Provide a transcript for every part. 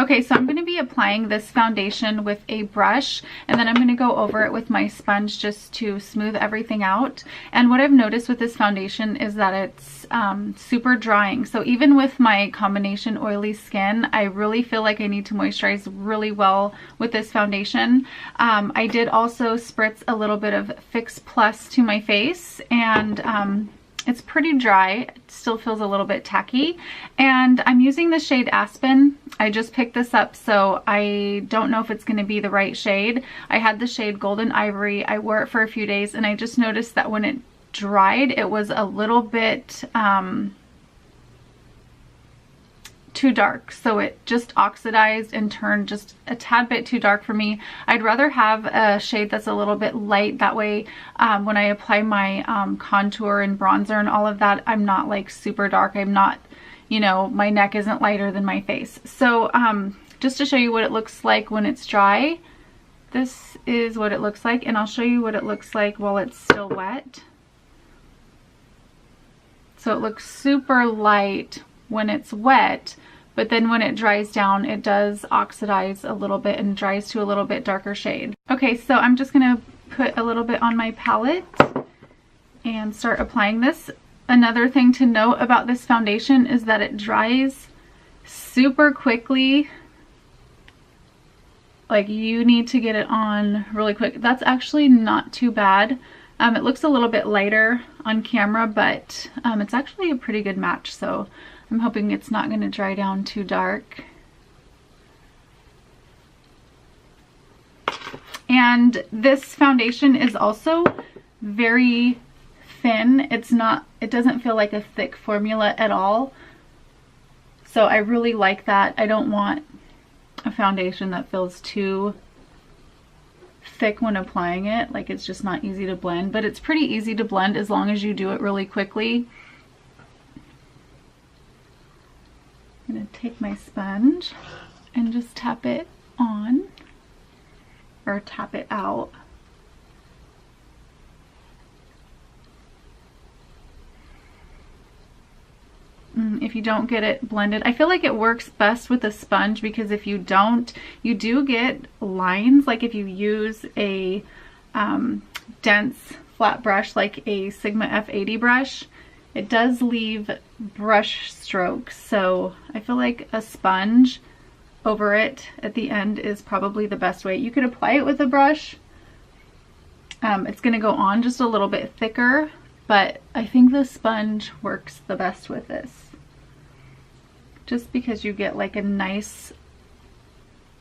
Okay, so I'm going to be applying this foundation with a brush, and then I'm going to go over it with my sponge just to smooth everything out. And what I've noticed with this foundation is that it's super drying. So even with my combination oily skin, I really feel like I need to moisturize really well with this foundation. I did also spritz a little bit of Fix Plus to my face, and it's pretty dry. It still feels a little bit tacky. And I'm using the shade Aspen. I just picked this up, so I don't know if it's going to be the right shade. I had the shade Golden Ivory. I wore it for a few days, and I just noticed that when it dried, it was a little bit too dark. So it just oxidized and turned just a tad bit too dark for me. I'd rather have a shade that's a little bit light. That way when I apply my contour and bronzer and all of that, I'm not like super dark. I'm not, you know, my neck isn't lighter than my face. So just to show you what it looks like when it's dry, this is what it looks like, and I'll show you what it looks like while it's still wet. So it looks super light when it's wet, but then when it dries down, it does oxidize a little bit and dries to a little bit darker shade. Okay, so I'm just gonna put a little bit on my palette and start applying this. Another thing to note about this foundation is that it dries super quickly. Like, you need to get it on really quick. That's actually not too bad. It looks a little bit lighter on camera, but it's actually a pretty good match, so I'm hoping it's not going to dry down too dark. And this foundation is also very thin. It doesn't feel like a thick formula at all. So I really like that. I don't want a foundation that feels too thick when applying it. Like, it's just not easy to blend, but it's pretty easy to blend as long as you do it really quickly. I'm gonna take my sponge and just tap it on, or tap it out. If you don't get it blended, I feel like it works best with a sponge, because if you don't, you do get lines. Like if you use a dense flat brush like a Sigma F80 brush, it does leave brush strokes. So I feel like a sponge over it at the end is probably the best way. You could apply it with a brush. It's going to go on just a little bit thicker, but I think the sponge works the best with this. Just because you get like a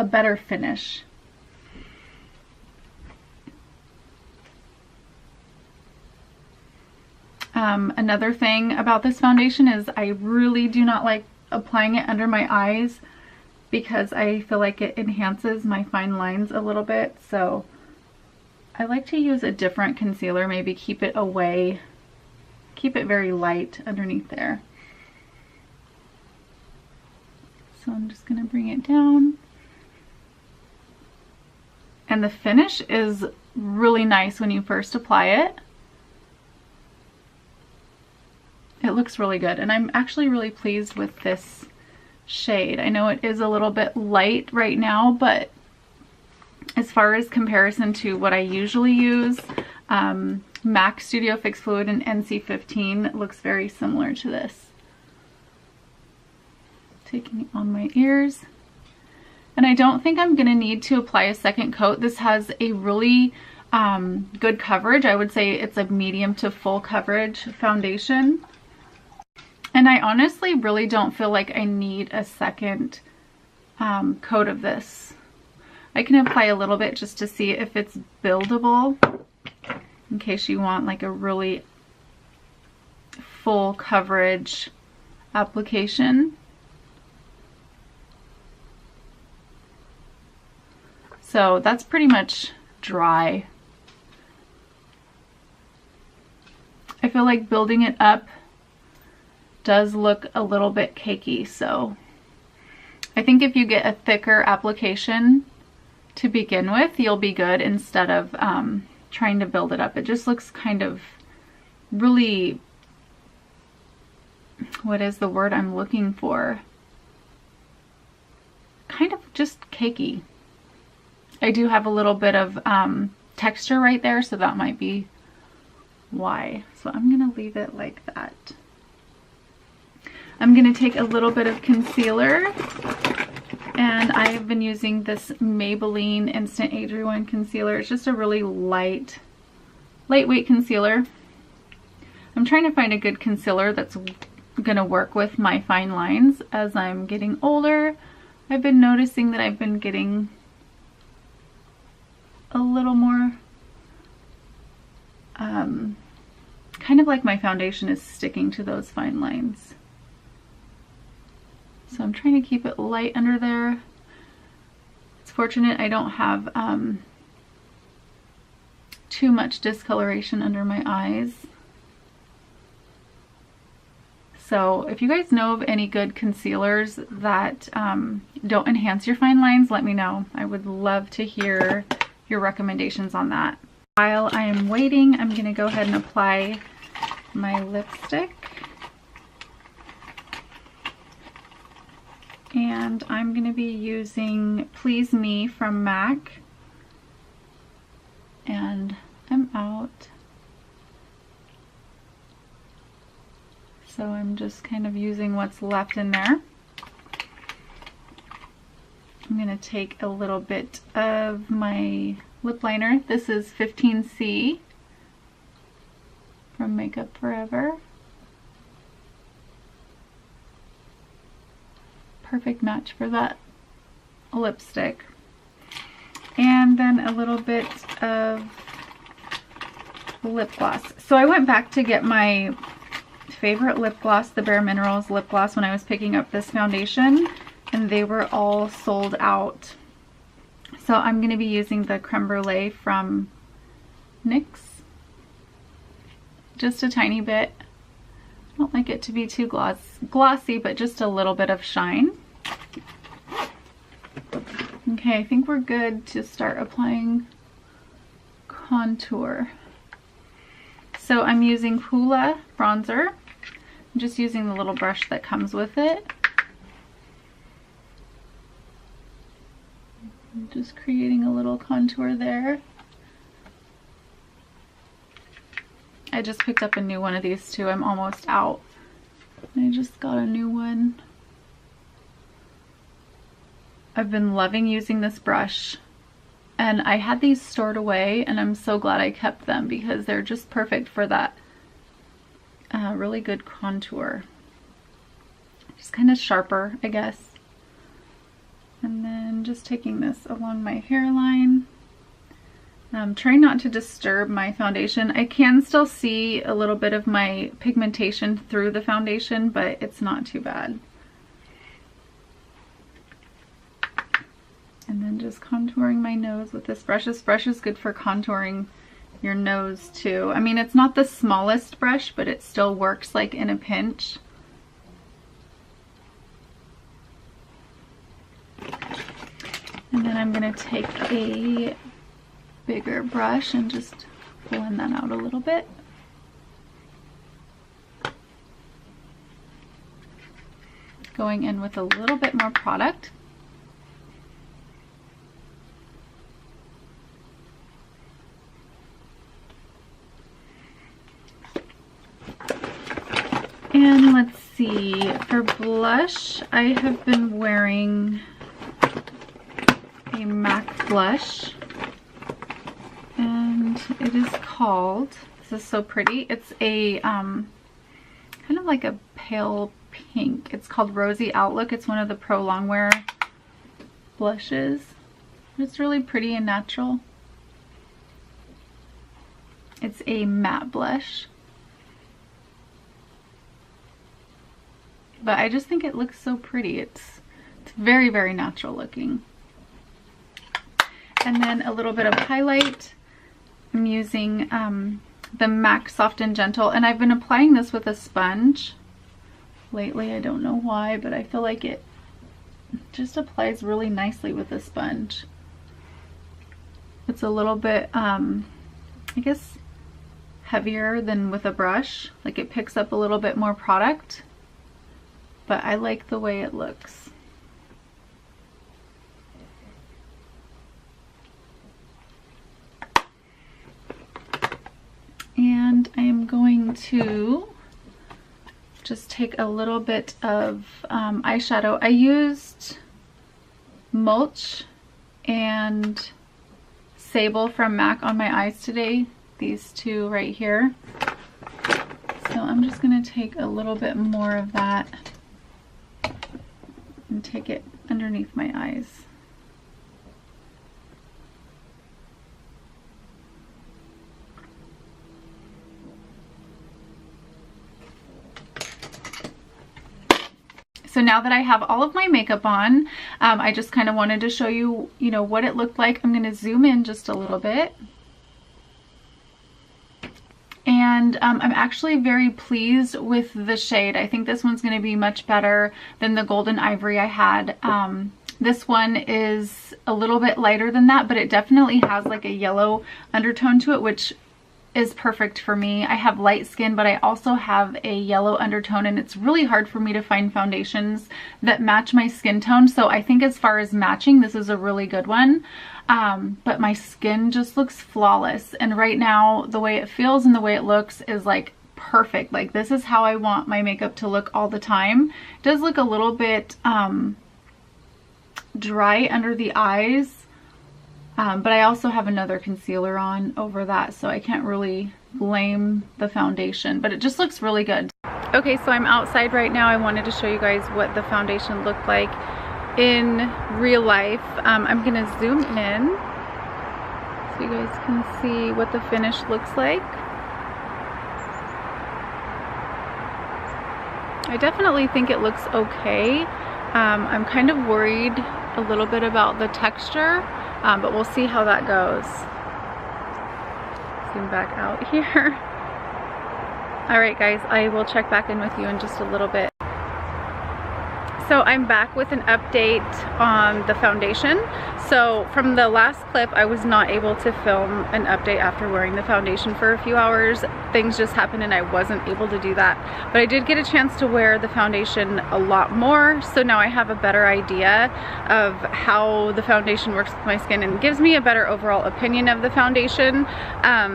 better finish. Another thing about this foundation is I really do not like applying it under my eyes, because I feel like it enhances my fine lines a little bit. So I like to use a different concealer, maybe keep it away, keep it very light underneath there. So I'm just gonna bring it down. And the finish is really nice when you first apply it. It looks really good, and I'm actually really pleased with this shade. I know it is a little bit light right now, but as far as comparison to what I usually use, MAC Studio Fix Fluid and NC15 looks very similar to this. Taking it on my ears. And I don't think I'm gonna need to apply a second coat. This has a really good coverage. I would say it's a medium to full coverage foundation. And I honestly really don't feel like I need a second coat of this. I can apply a little bit just to see if it's buildable, in case you want like a really full coverage application. So that's pretty much dry. I feel like building it up does look a little bit cakey, so I think if you get a thicker application to begin with, you'll be good, instead of trying to build it up. It just looks kind of really, what is the word I'm looking for? kind of just cakey. I do have a little bit of texture right there, so that might be why. So I'm gonna leave it like that. I'm gonna take a little bit of concealer, and I have been using this Maybelline Instant Age Rewind concealer. It's just a really lightweight concealer. I'm trying to find a good concealer that's gonna work with my fine lines. As I'm getting older, I've been noticing that I've been getting a little more kind of like my foundation is sticking to those fine lines. So I'm trying to keep it light under there. It's fortunate I don't have too much discoloration under my eyes. So if you guys know of any good concealers that don't enhance your fine lines, let me know. I would love to hear your recommendations on that. While I am waiting, I'm going to go ahead and apply my lipstick. And I'm going to be using Please Me from MAC. And I'm out. So I'm just kind of using what's left in there. I'm going to take a little bit of my lip liner. This is 15C from Makeup Forever. Perfect match for that lipstick. And then a little bit of lip gloss. So I went back to get my favorite lip gloss, the BareMinerals lip gloss, when I was picking up this foundation, and they were all sold out. So I'm going to be using the Creme Brulee from NYX. Just a tiny bit. I don't like it to be too glossy, but just a little bit of shine. Okay, I think we're good to start applying contour. So I'm using Hoola bronzer. I'm just using the little brush that comes with it. I'm just creating a little contour there. I just picked up a new one of these too. I'm almost out. I just got a new one. I've been loving using this brush, and I had these stored away, and I'm so glad I kept them because they're just perfect for that really good contour. Just kind of sharper, I guess. And then just taking this along my hairline. Trying not to disturb my foundation. I can still see a little bit of my pigmentation through the foundation, but it's not too bad. And then just contouring my nose with this brush. This brush is good for contouring your nose too. I mean, it's not the smallest brush, but it still works like in a pinch. And then I'm going to take a bigger brush and just blend that out a little bit. Going in with a little bit more product. And let's see, for blush, I have been wearing a MAC blush, and it is called, this is so pretty, it's a kind of like a pale pink. It's called Rosy Outlook. It's one of the Pro Longwear blushes. It's really pretty and natural. It's a matte blush. But I just think it looks so pretty. It's very, very natural looking. And then a little bit of highlight. I'm using the MAC Soft and Gentle, and I've been applying this with a sponge lately. I don't know why, but I feel like it just applies really nicely with a sponge. It's a little bit, I guess, heavier than with a brush. Like it picks up a little bit more product. But I like the way it looks. going to just take a little bit of eyeshadow. I used Mulch and Sable from MAC on my eyes today, these two right here. So I'm just going to take a little bit more of that and take it underneath my eyes. So now that I have all of my makeup on, I just kind of wanted to show you, what it looked like. I'm going to zoom in just a little bit. And I'm actually very pleased with the shade. I think this one's going to be much better than the Golden Ivory I had. This one is a little bit lighter than that, but it definitely has like a yellow undertone to it, which is perfect for me. I have light skin, but I also have a yellow undertone, and it's really hard for me to find foundations that match my skin tone. So I think as far as matching, this is a really good one. But my skin just looks flawless. And right now, the way it feels and the way it looks is like perfect. Like this is how I want my makeup to look all the time. It does look a little bit dry under the eyes. But I also have another concealer on over that, so I can't really blame the foundation, but it just looks really good. Okay, so I'm outside right now. I wanted to show you guys what the foundation looked like in real life. I'm gonna zoom in so you guys can see what the finish looks like. I definitely think it looks okay. I'm kind of worried a little bit about the texture. But we'll see how that goes. Zoom back out here. All right, guys, I will check back in with you in just a little bit. So I'm back with an update on the foundation. So from the last clip, I was not able to film an update after wearing the foundation for a few hours. Things just happened and I wasn't able to do that. But I did get a chance to wear the foundation a lot more. So now I have a better idea of how the foundation works with my skin and gives me a better overall opinion of the foundation. I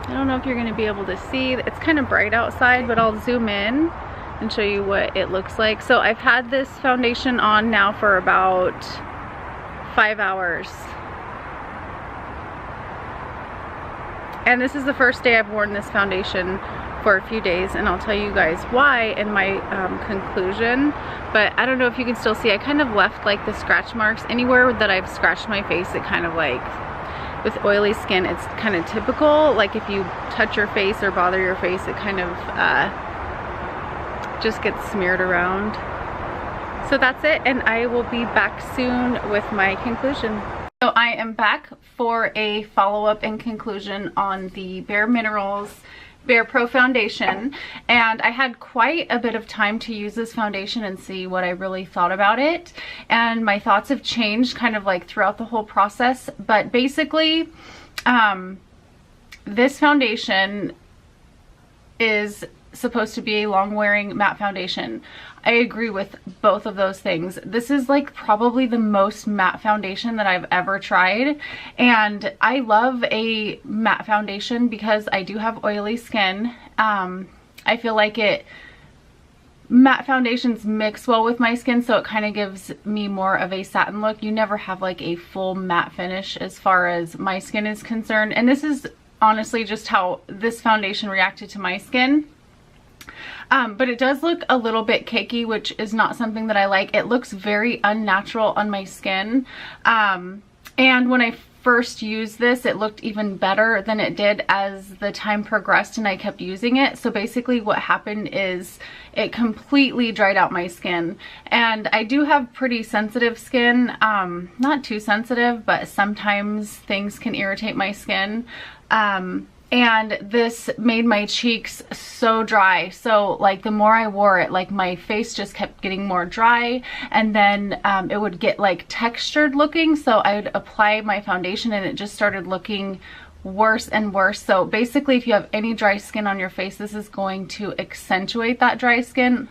don't know if you're gonna be able to see. It's kind of bright outside, but I'll zoom in and show you what it looks like. So I've had this foundation on now for about 5 hours. And this is the first day I've worn this foundation for a few days, and I'll tell you guys why in my conclusion. But I don't know if you can still see, I kind of left like the scratch marks. Anywhere that I've scratched my face, it kind of like, with oily skin, it's kind of typical. Like if you touch your face or bother your face, it kind of just gets smeared around. So that's it, and I will be back soon with my conclusion. So I am back for a follow-up and conclusion on the BareMinerals Pro Foundation, and I had quite a bit of time to use this foundation and see what I really thought about it, and my thoughts have changed kind of like throughout the whole process. But basically this foundation is supposed to be a long wearing matte foundation. I agree with both of those things. This is like probably the most matte foundation that I've ever tried, and I love a matte foundation because I do have oily skin. I feel like matte foundations mix well with my skin, so it kind of gives me more of a satin look. You never have like a full matte finish as far as my skin is concerned, and this is honestly just how this foundation reacted to my skin. But it does look a little bit cakey, which is not something that I like. It looks very unnatural on my skin. And when I first used this, it looked even better than it did as the time progressed and I kept using it. So basically what happened is it completely dried out my skin. And I do have pretty sensitive skin. Not too sensitive, but sometimes things can irritate my skin. And this made my cheeks so dry. So like the more I wore it, like my face just kept getting more dry, and then it would get like textured looking. So I would apply my foundation and it just started looking worse and worse. So basically if you have any dry skin on your face, this is going to accentuate that dry skin.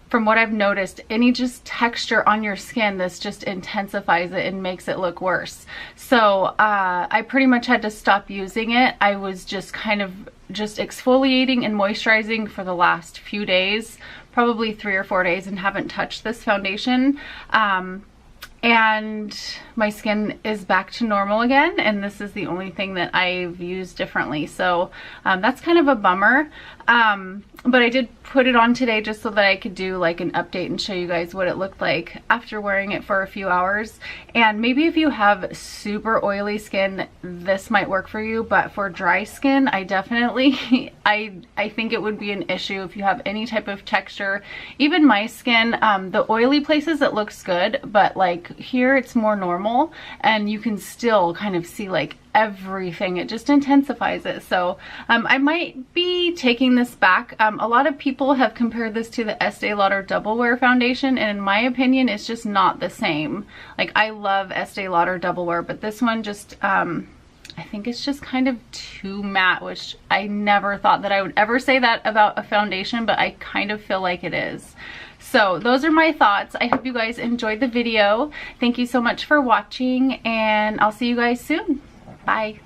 from what I've noticed, any just texture on your skin, this just intensifies it and makes it look worse. So I pretty much had to stop using it. I was just kind of just exfoliating and moisturizing for the last few days, probably 3 or 4 days, and haven't touched this foundation. And my skin is back to normal again, and this is the only thing that I've used differently. So that's kind of a bummer. But I did put it on today just so that I could do like an update and show you guys what it looked like after wearing it for a few hours. And maybe if you have super oily skin, this might work for you, but for dry skin, I definitely, I think it would be an issue if you have any type of texture. Even my skin, the oily places, it looks good, but like here it's more normal, and you can still kind of see like everything. It just intensifies it. So I might be taking this back. A lot of people have compared this to the Estee Lauder Double Wear foundation, and in my opinion it's just not the same. Like, I love Estee Lauder Double Wear, but this one just I think it's just kind of too matte, which I never thought that I would ever say that about a foundation, but I kind of feel like it is. So those are my thoughts. I hope you guys enjoyed the video. Thank you so much for watching, and I'll see you guys soon. Bye.